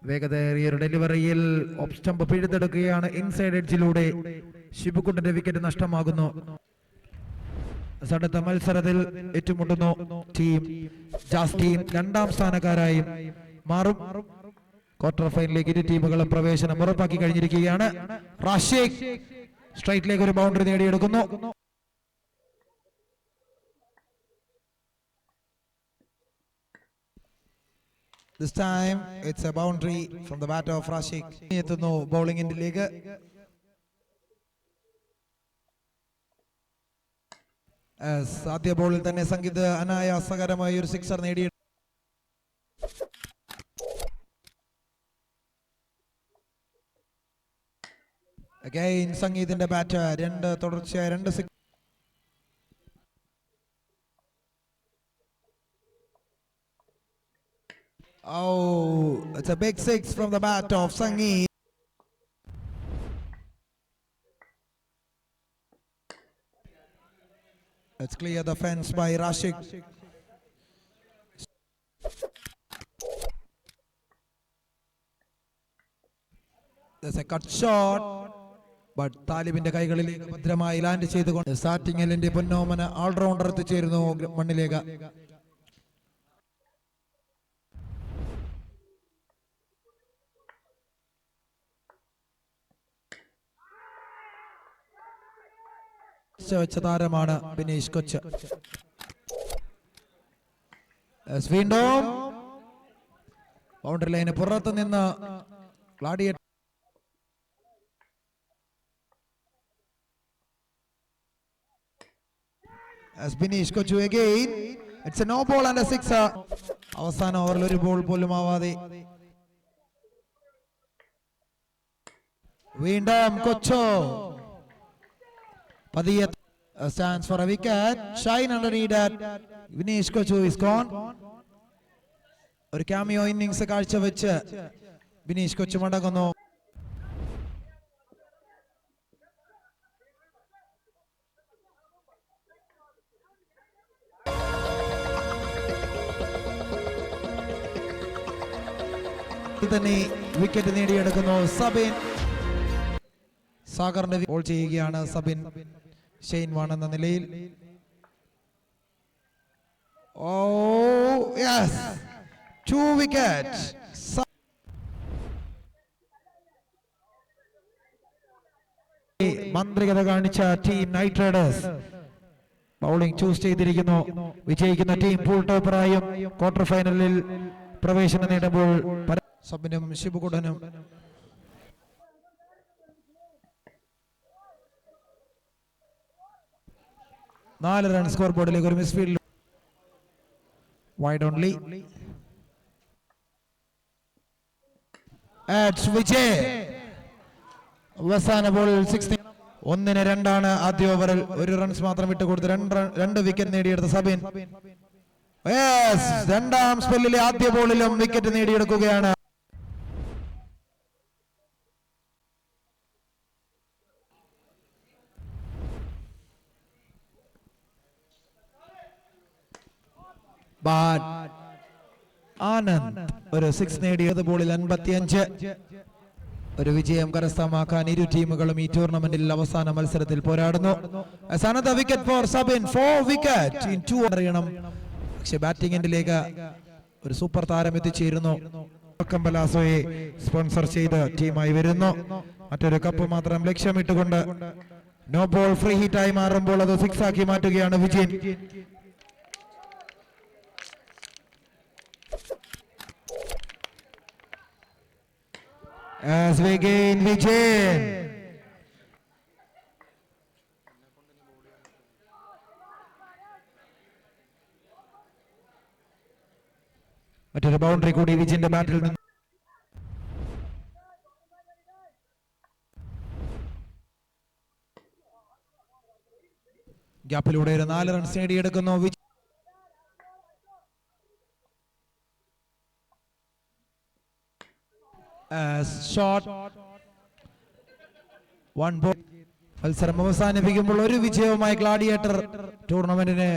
വേഗതയേറിയ ഡെലിവറിയിൽ off stump പിഴുതെടുക്കുകയാണ്. ഇൻസൈഡ് എഡ്ജിലൂടെ ശിബുക്കുട്ടന്റെ വിക്കറ്റ് നഷ്ടമാകുന്നു. അടുത്ത മത്സരത്തിൽ ഏറ്റുമുട്ടുന്നു ടീം ജാസ്റ്റീൻ രണ്ടാം സ്ഥാനക്കാരായും മാറും. ക്വാർട്ടർ ഫൈനലിലേക്ക് ഇരു ടീമുകളും പ്രവേശനം ഉറപ്പാക്കി കഴിഞ്ഞിരിക്കുകയാണ്. റാഷിഖ് സ്ട്രൈറ്റിലേക്ക് ഒരു boundary നേടിയെടുക്കുന്നു. This time it's a boundary from the bat of Rashik. എത്തുന്നു ബൗളിംഗ് എൻഡിലേക്ക്. ആദ്യ ബോളിൽ തന്നെ സംഗീത് അനായാസകരമായ ഒരു സിക്സർ നേടി. Again സംഗീതിന്റെ ബാറ്റ് തുടർച്ചയായ രണ്ട് six. Oh, it's a big six from the bat of Sangeet. Let's clear the fence by Rashik. There's a cut shot, but താലിബിന്റെ കൈകളിലേക്ക് ഭദ്രമായി ലാൻഡ് ചെയ്തുകൊണ്ട് സാറ്റിങ്ങലിന്റെ പൊന്നോമന ഓൾറൗണ്ടർ എത്തിച്ചേരുന്നു മണ്ണിലേക്ക്. വെച്ച താരമാണ് ബിനീഷ് കൊച്ച്. വീണ്ടും ബൗണ്ടറി ലൈന് പുറത്ത് നിന്ന് ഗ്ലാഡിയേറ്റർ ബിനീഷ് കൊച്ചു again. It's a no ball and a sixer. അവസാന ഓവറിൽ ഒരു ബോൾ പോലും ആവാതെ വീണ്ടും കൊച്ചു പതിയെ stands for a wicket. Shine underneath that. Vinesh Kochu is gone. ഒരു ക്യാമിയോ ഇന്നിംഗ്സ് കാഴ്ചവെച്ച് ബിനീഷ് കൊച്ചു മടങ്ങുന്നു. തന്നെ വിക്കറ്റ് നേടിയെടുക്കുന്നു സബിൻ. സാഗറിന്റെ ബോൾ ചെയ്യുകയാണ് സബിൻ ഷെയ്ൻ വാൺ എന്ന നിലയിൽ. Oh yes, 2 wickets. മന്ത്രികത കാണിച്ച team night Riders bowling choose ചെയ്തിരിക്കുന്നു. വിജയിക്കുന്ന ടീം പൂൾ ടോപ്പറായും ക്വാർട്ടർ ഫൈനലിൽ പ്രവേശനം നേടുമ്പോൾ സബിനും ശിബുകുടനും 4 റൺ സ്കോർ ബോർഡിലേക്ക് ഒരു മിസ്ഫീൽഡ് വൈഡ് ഓൺലി. വിജയ് അവസാന ബോളിൽ 1-2 ആദ്യ ഓവറിൽ 1 റൺസ് മാത്രം വിട്ടുകൊടുത്ത് 2 വിക്കറ്റ് നേടിയെടുത്ത സബിൻ രണ്ടാം സ്പെല്ലിലെ ആദ്യ ബോളിലും വിക്കറ്റ് നേടിയെടുക്കുകയാണ്. ആനന്ദ് ഒരു 6 നേടിയത് ബോളിൽ 55. ഒരു വിജയം കരസ്ഥമാക്കാൻ ഇരു ടീമുകളും ഈ ടൂർണമെന്റിൽ അവസാന മത്സരത്തിൽ പോരാടുന്നു. Another wicket for Sabin, 4 wicket in 2 അറിയണം. പക്ഷെ ബാറ്റിംഗ് എൻഡിലേക്ക് ഒരു സൂപ്പർ താരം എത്തിച്ചേരുന്നു. കമ്പലാസോയെ സ്പോൺസർ ചെയ്ത് ടീമായി വരുന്നു. മറ്റൊരു കപ്പ് മാത്രം ലക്ഷ്യമിട്ടുകൊണ്ട് നോ ബോൾ ഫ്രീ ഹിറ്റായി മാറുമ്പോൾ അത് 6 ആക്കി മാറ്റുകയാണ് Vijayan. As we gain Vijayan. മറ്റൊരു ബൗണ്ടറി കൂടി വിജയന്റെ ബാറ്റിൽ നിന്ന്. ഗ്യാപ്പിലൂടെ ഒരു 4 റൺസ് നേടിയെടുക്കുന്നു വിജയ്. Shot 1 ball. മത്സരം അവസാനിപ്പിക്കുമ്പോൾ ഒരു വിജയവുമായി ഗ്ലാഡിയേറ്റർ ടൂർണമെന്റിന്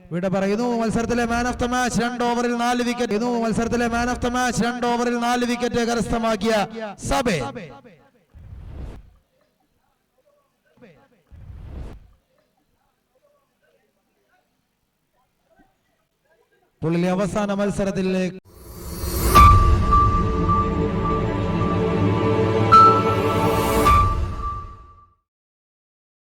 ഇവിടെ പറയുന്നു മത്സരത്തിലെ മാൻ ഓഫ് ദ മാച്ച് 2 ഓവറിൽ 4 വിക്കറ്റ്. മത്സരത്തിലെ മാൻ ഓഫ് ദ മാച്ച് 2 ഓവറിൽ 4 വിക്കറ്റ് കരസ്ഥമാക്കിയ സബേ. പുള്ളിലെ അവസാന മത്സരത്തിലെ